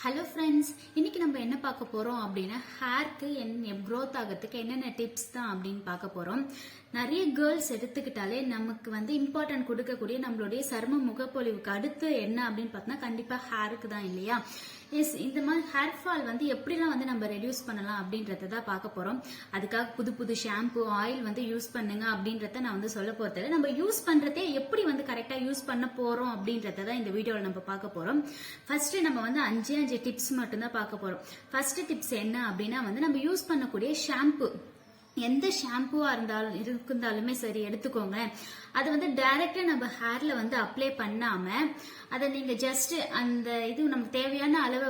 Hello friends, இன்னைக்கு நம்ம என்ன பார்க்க போறோம் அப்படின்னா ஹேருக்கு க்ரோத் ஆகிறதுக்கு என்னென்ன டிப்ஸ் தான் அப்படின்னு பார்க்க போறோம். நிறைய கேர்ள்ஸ் எடுத்துக்கிட்டாலே நமக்கு இம்பார்ட்டன்ட் கொடுக்கக்கூடிய நம்மளுடைய சரும முகப்பொலிவுக்கு அடுத்து என்ன அப்படின்னு பார்த்தோம்னா கண்டிப்பா ஹேருக்கு தான் இல்லையா? எஸ், இந்த மாதிரி ஹேர் ஃபால் எப்படிலாம் நம்ம ரெடியூஸ் பண்ணலாம் அப்படின்றத தான் பார்க்க போறோம். அதுக்காக புது புது ஷாம்பு ஆயில் யூஸ் பண்ணுங்க அப்படின்றத நான் சொல்ல போறது. நம்ம யூஸ் பண்றதே எப்படி கரெக்டா யூஸ் பண்ண போறோம் அப்படின்றத தான் இந்த வீடியோல நம்ம பார்க்க போறோம். ஃபர்ஸ்ட் நம்ம 5 டிப்ஸ் மட்டும் தான் பார்க்க போறோம். ஃபர்ஸ்ட் டிப்ஸ் என்ன அப்படின்னா நம்ம யூஸ் பண்ணக்கூடிய ஷாம்பு, எந்த ஷாம்புவா இருந்தாலுமே சரி எடுத்துக்கோங்க. அது டைரக்டா நம்ம ஹேர்ல அப்ளை பண்ணாம அதை நீங்க ஜஸ்ட் அந்த நமக்கு தேவையான அளவை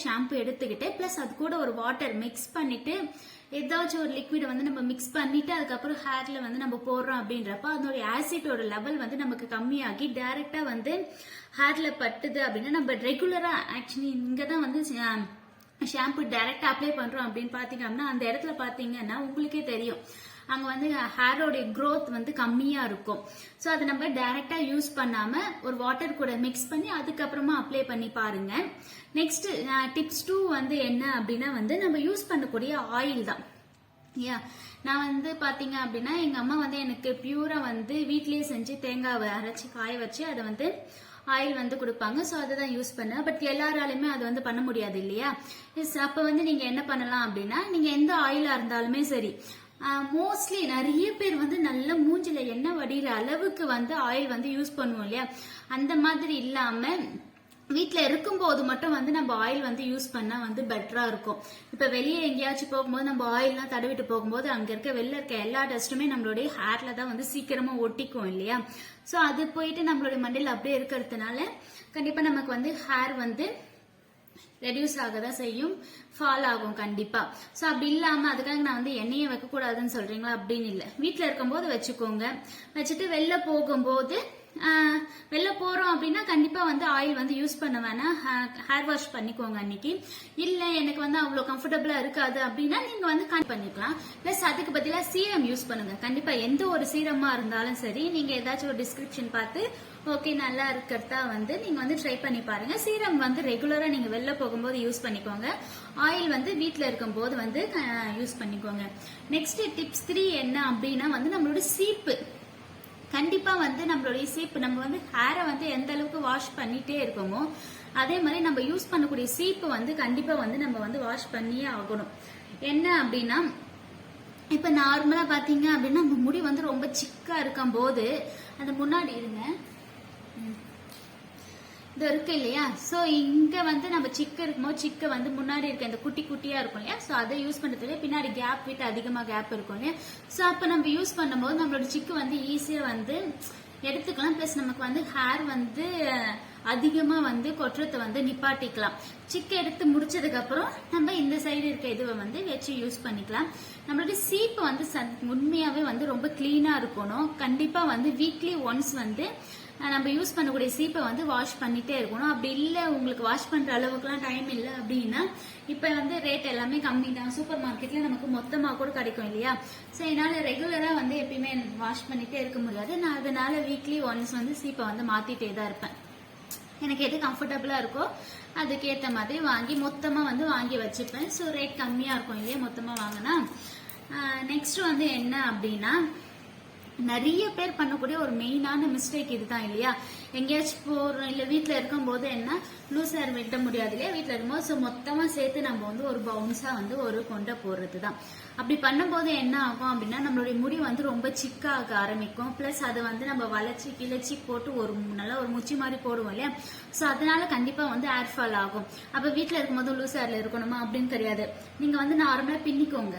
ஷாம்பு எடுத்துக்கிட்டு பிளஸ் அது கூட ஒரு வாட்டர் மிக்ஸ் பண்ணிட்டு ஏதாச்சும் ஒரு லிக்விட நம்ம மிக்ஸ் பண்ணிட்டு அதுக்கப்புறம் ஹேர்ல நம்ம போடுறோம் அப்படின்றப்ப அதனுடைய ஆசிட்டோட லெவல் நமக்கு கம்மியாகி டைரக்டா ஹேர்ல பட்டுது அப்படின்னா நம்ம ரெகுலரா ஆக்சுவலி இங்கதான் ஷாம்பு டைரக்டா அப்ளை பண்றோம் அப்படின்னு பாத்தீங்கன்னா அந்த இடத்துல பாத்தீங்கன்னா உங்களுக்கே தெரியும் அங்க ஹேரோட growth கம்மியா இருக்கும். சோ அதை நம்ம டைரக்டா யூஸ் பண்ணாம ஒரு வாட்டர் கூட மிக்ஸ் பண்ணி அதுக்கப்புறமா அப்ளை பண்ணி பாருங்க. நெக்ஸ்ட் டிப்ஸ் 2 என்ன அப்படின்னா நம்ம யூஸ் பண்ணக்கூடிய ஆயில் தான். நான் பாத்தீங்க அப்படின்னா எங்க அம்மா எனக்கு பியூரா வீட்லயே செஞ்சு தேங்காவை அரைச்சி காய வச்சு அதை ஆயில் கொடுப்பாங்க. ஸோ அதை தான் யூஸ் பண்ண. பட் எல்லாராலுமே அது பண்ண முடியாது இல்லையா? அப்ப நீங்க என்ன பண்ணலாம் அப்படின்னா நீங்க எந்த ஆயிலா இருந்தாலுமே சரி, மோஸ்ட்லி நிறைய பேர் நல்ல மூஞ்சில எண்ணெய் வடிகிற அளவுக்கு ஆயில் யூஸ் பண்ணுவோம் இல்லையா? அந்த மாதிரி இல்லாம வீட்டுல இருக்கும் போது மட்டும் நம்ம ஆயில் யூஸ் பண்ணா பெட்டரா இருக்கும். இப்ப வெளியே எங்கேயாச்சும் போகும்போது நம்ம ஆயில்லாம் தடவிட்டு போகும்போது அங்க வெளில இருக்க எல்லா டஸ்ட்டுமே நம்மளுடைய ஹேர்ல தான் சீக்கிரமா ஒட்டிக்கும் இல்லையா? சோ அது போயிட்டு நம்மளுடைய மண்டையில அப்படியே இருக்கிறதுனால கண்டிப்பா நமக்கு ஹேர் ரெடியூஸ் ஆகதான் செய்யும், ஃபால் ஆகும் கண்டிப்பா. சோ அப்படி இல்லாம அதுக்காக நான் எண்ணெயை வைக்க கூடாதுன்னு சொல்றீங்களா அப்படின்னு இல்ல. வீட்டுல இருக்கும் போது வச்சுக்கோங்க. வச்சுட்டு வெளில போகும்போது வெளில போறோம் அப்படின்னா கண்டிப்பா ஆயில் யூஸ் பண்ண வேணாம், ஹேர் வாஷ் பண்ணிக்கோங்க அன்னைக்கு. இல்ல எனக்கு அவ்வளவு கம்ஃபர்டபுளா இருக்காது அப்படின்னா நீங்க பண்ணிக்கலாம். பிளஸ் அதுக்கு பதிலா சீரம் யூஸ் பண்ணுங்க. கண்டிப்பா எந்த ஒரு சீரமா இருந்தாலும் சரி நீங்க ஏதாச்சும் ஒரு டிஸ்கிரிப்ஷன் பார்த்து ஓகே நல்லா இருக்கிறதா நீங்க ட்ரை பண்ணி பாருங்க. சீரம் ரெகுலரா நீங்க வெளில போகும்போது யூஸ் பண்ணிக்கோங்க. ஆயில் வீட்டுல இருக்கும் போது யூஸ் பண்ணிக்கோங்க. நெக்ஸ்ட் டிப்ஸ் 3 என்ன அப்படின்னா நம்மளோட சீப்பு கண்டிப்பா நம்மளுடைய சீப்பு நம்ம ஹேரை எந்த அளவுக்கு வாஷ் பண்ணிட்டே இருக்கோமோ அதே மாதிரி நம்ம யூஸ் பண்ணக்கூடிய சீப்பு கண்டிப்பா நம்ம வாஷ் பண்ணியே ஆகணும். என்ன அப்படின்னா இப்ப நார்மலா பாத்தீங்க அப்படின்னா நம்ம முடி ரொம்ப சிக்கா இருக்கும் போது அந்த முன்னாடி இருங்க இது இருக்கு இல்லையா? சோ இங்க நம்ம சிக்க இருக்கும்போது சிக்க முன்னாடி இருக்க இந்த குட்டி குட்டியா இருக்கும் இல்லையா? சோ அதை யூஸ் பண்றதுல பின்னாடி கேப் விட்டு அதிகமா கேப் இருக்கும் இல்லையா? சோ அப்ப நம்ம யூஸ் பண்ணும்போது நம்மளோட சிக்கு ஈஸியா எடுத்துக்கலாம். பிளஸ் நமக்கு ஹேர் அதிகமா கொட்டுறதை நிப்பாட்டிக்கலாம். சிக்க எடுத்து முடிச்சதுக்கு அப்புறம் நம்ம இந்த சைடு இருக்க இதுவை வச்சு யூஸ் பண்ணிக்கலாம். நம்மளோட சீப்பு உண்மையாவே ரொம்ப கிளீனா இருக்கணும். கண்டிப்பா வீக்லி ஒன்ஸ் நம்ம யூஸ் பண்ணக்கூடிய சீப்பை வாஷ் பண்ணிட்டே இருக்கணும். அப்படி இல்ல உங்களுக்கு வாஷ் பண்ற அளவுக்குலாம் டைம் இல்லை அப்படின்னா இப்ப ரேட் எல்லாமே கம்மி தான். சூப்பர் மார்க்கெட்ல நமக்கு மொத்தமா கூட கிடைக்கும் இல்லையா? சோ என்னால ரெகுலரா எப்பயுமே வாஷ் பண்ணிட்டே இருக்க முடியாது. நான் அதனால வீக்லி ஒன்ஸ் சீப்பை மாத்திட்டே தான் இருப்பேன். எனக்கு எது கம்ஃபர்டபுளா இருக்கோ அதுக்கேற்ற மாதிரி வாங்கி மொத்தமா வாங்கி வச்சுப்பேன். ஸோ ரேட் கம்மியா இருக்கும் இல்லையா மொத்தமா வாங்கினா. நெக்ஸ்ட் என்ன அப்படின்னா நிறைய பேர் பண்ணக்கூடிய ஒரு மெயினான மிஸ்டேக் இதுதான் இல்லையா? எங்கேயாச்சும் போறோம் இல்ல வீட்டுல இருக்கும் போது என்ன லூஸ் ஹேர் வெட்ட முடியாது இல்லையா? வீட்டுல இருக்கும்போது ஸோ மொத்தமா சேர்த்து நம்ம ஒரு பவுன்ஸா ஒரு கொண்டை போடுறதுதான். அப்படி பண்ணும்போது என்ன ஆகும் அப்படின்னா நம்மளுடைய முடி ரொம்ப சிக்காக ஆரம்பிக்கும். பிளஸ் அதை நம்ம வளைச்சி கிளச்சி போட்டு நல்லா ஒரு முச்சி மாதிரி போடுவோம் இல்லையா? சோ அதனால கண்டிப்பா ஹேர் ஃபால் ஆகும். அப்ப வீட்டுல இருக்கும்போது லூஸ் ஹேர்ல இருக்கணுமா அப்படின்னு கிடையாது. நீங்க நார்மலா பின்னிக்கோங்க.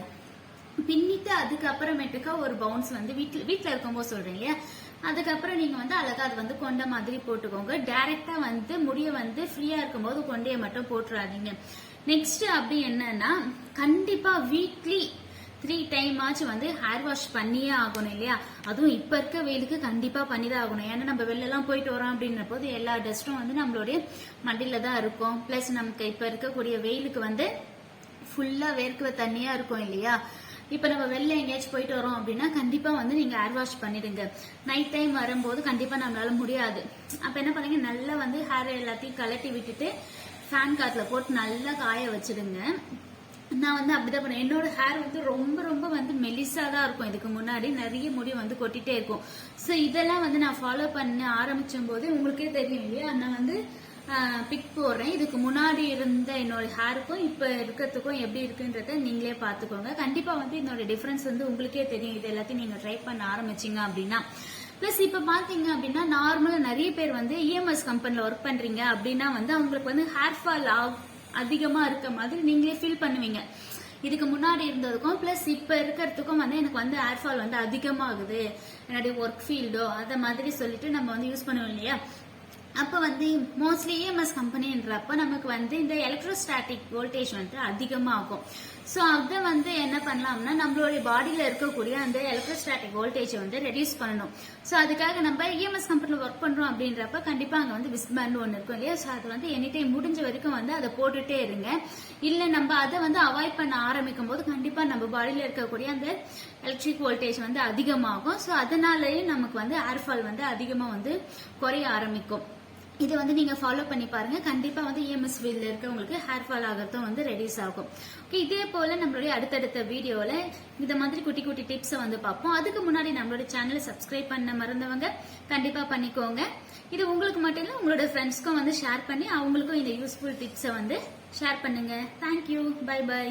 பின்னிட்டு அதுக்கப்புறமேட்டுக்கா ஒரு பவுன்ஸ் வீட்டுல இருக்கும்போது சொல்றேன் இல்லையா? அதுக்கப்புறம் நீங்க அழகா அது கொண்ட மாதிரி போட்டுக்கோங்க. டைரக்டா முடிய ஃப்ரீயா இருக்கும்போது கொண்டைய மட்டும் போட்டுறாதீங்க. நெக்ஸ்ட் அப்படி என்னன்னா கண்டிப்பா வீக்லி 3 டைம் ஆச்சு ஹேர் வாஷ் பண்ணியே ஆகணும் இல்லையா? அதுவும் இப்ப இருக்க வெயிலுக்கு கண்டிப்பா பண்ணிதான் ஆகணும். ஏன்னா நம்ம வெளில எல்லாம் போயிட்டு வரோம் அப்படின்ற போது எல்லா டஸ்டும் நம்மளுடைய மண்டியில தான் இருக்கும். பிளஸ் நமக்கு இப்ப இருக்கக்கூடிய வெயிலுக்கு ஃபுல்லா வேர்க்குவ தண்ணியா இருக்கும் இல்லையா? இப்ப நம்ம வெளில எங்கேயாச்சும் போயிட்டு வரோம் அப்படின்னா கண்டிப்பா நீங்க ஹேர் வாஷ் பண்ணிடுங்க. நைட் டைம் வரும்போது கண்டிப்பா நம்மளால முடியாது. அப்ப என்ன பண்ணுங்க நல்லா ஹேர் எல்லாத்தையும் கலட்டி விட்டுட்டு ஃபேன் காத்துல போட்டு நல்லா காய வச்சிடுங்க. நான் வந்து அப்படிதான் பண்ணேன். என்னோட ஹேர் வந்து ரொம்ப ரொம்ப வந்து மெலிசா தான் இருக்கும். இதுக்கு முன்னாடி நிறைய முடி வந்து கொட்டிட்டே இருக்கும். ஸோ இதெல்லாம் வந்து நான் ஃபாலோ பண்ண ஆரம்பிச்சும் போது உங்களுக்கே தெரியும் இல்லையா, நான் வந்து பிக் போடுறேன். இதுக்கு முன்னாடி இருந்த என்னோட ஹேருக்கும் இப்ப இருக்கிறதுக்கும் எப்படி இருக்குன்றத நீங்களே பாத்துக்கோங்க. கண்டிப்பா வந்து என்னோட டிஃபரன்ஸ் வந்து உங்களுக்கே தெரியும். இது எல்லாத்தையும் நீங்க ட்ரை பண்ண ஆரம்பிச்சீங்க அப்படின்னா. பிளஸ் இப்ப பாத்தீங்க அப்படின்னா நார்மலா நிறைய பேர் வந்து இஎம்எஸ் கம்பெனில ஒர்க் பண்றீங்க அப்படின்னா வந்து அவங்களுக்கு வந்து ஹேர் ஃபால் அதிகமா இருக்க மாதிரி நீங்களே ஃபீல் பண்ணுவீங்க. இதுக்கு முன்னாடி இருந்ததுக்கும் பிளஸ் இப்ப இருக்கிறதுக்கும் வந்து எனக்கு வந்து ஹேர் ஃபால் வந்து அதிகமாகுது, என்னுடைய ஒர்க் ஃபீல்டோ அத மாதிரி சொல்லிட்டு நம்ம வந்து யூஸ் பண்ணுவோம் இல்லையா. அப்ப வந்து மோஸ்ட்லி இஎம்எஸ் கம்பெனின்றப்ப நமக்கு வந்து இந்த எலக்ட்ரோஸ்டாட்டிக் வோல்டேஜ் வந்து அதிகமாகும். ஸோ அதை வந்து என்ன பண்ணலாம்னா நம்மளுடைய பாடியில இருக்கக்கூடிய அந்த எலக்ட்ரோஸ்டாட்டிக் வோல்டேஜ் வந்து ரெடியூஸ் பண்ணணும். ஸோ அதுக்காக நம்ம இஎம்எஸ் கம்பெனியில் ஒர்க் பண்றோம் அப்படின்றப்ப கண்டிப்பா அங்க வந்து விஸ்பேண்ட் ஒன்று இருக்கும் இல்லையா. ஸோ அது வந்து எனி டைம் முடிஞ்ச வரைக்கும் வந்து அதை போட்டுட்டே இருங்க. இல்ல நம்ம அதை வந்து அவாய்ட் பண்ண ஆரம்பிக்கும் போது கண்டிப்பா நம்ம பாடியில இருக்கக்கூடிய அந்த எலக்ட்ரிக் வோல்டேஜ் வந்து அதிகமாகும். ஸோ அதனாலயே நமக்கு வந்து ஹேர் ஃபால் வந்து அதிகமா வந்து குறைய ஆரம்பிக்கும். இதை வந்து நீங்க ஃபாலோ பண்ணி பாருங்க. கண்டிப்பா வந்து இஎம்எஸ் ஃபீல்ட்ல இருக்கவங்களுக்கு ஹேர் ஃபால் ஆகிறதும் வந்து ரெடியூஸ் ஆகும். ஓகே, இதே போல நம்மளுடைய அடுத்தடுத்த வீடியோல இந்த மாதிரி குட்டி குட்டி டிப்ஸை வந்து பார்ப்போம். அதுக்கு முன்னாடி நம்மளோட சேனலை சப்ஸ்கிரைப் பண்ண மறந்தவங்க கண்டிப்பா பண்ணிக்கோங்க. இது உங்களுக்கு மட்டும் இல்ல, உங்களோட ஃப்ரெண்ட்ஸ்க்கும் வந்து ஷேர் பண்ணி அவங்களுக்கும் இந்த யூஸ்ஃபுல் டிப்ஸை வந்து ஷேர் பண்ணுங்க. Thank you, bye by.